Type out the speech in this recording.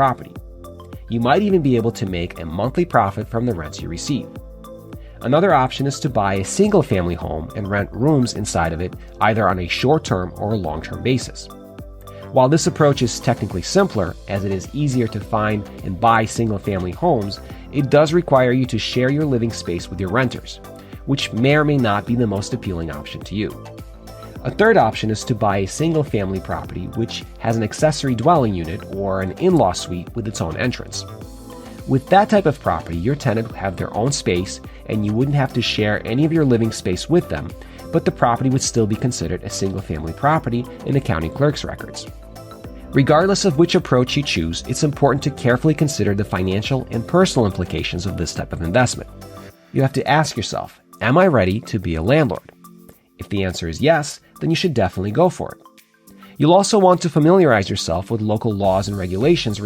property. You might even be able to make a monthly profit from the rents you receive. Another option is to buy a single-family home and rent rooms inside of it either on a short-term or a long-term basis. While this approach is technically simpler, as it is easier to find and buy single-family homes, it does require you to share your living space with your renters, which may or may not be the most appealing option to you. A third option is to buy a single-family property which has an accessory dwelling unit or an in-law suite with its own entrance. With that type of property, your tenant would have their own space and you wouldn't have to share any of your living space with them, but the property would still be considered a single-family property in the county clerk's records. Regardless of which approach you choose, it's important to carefully consider the financial and personal implications of this type of investment. You have to ask yourself, am I ready to be a landlord? If the answer is yes, then you should definitely go for it. You'll also want to familiarize yourself with local laws and regulations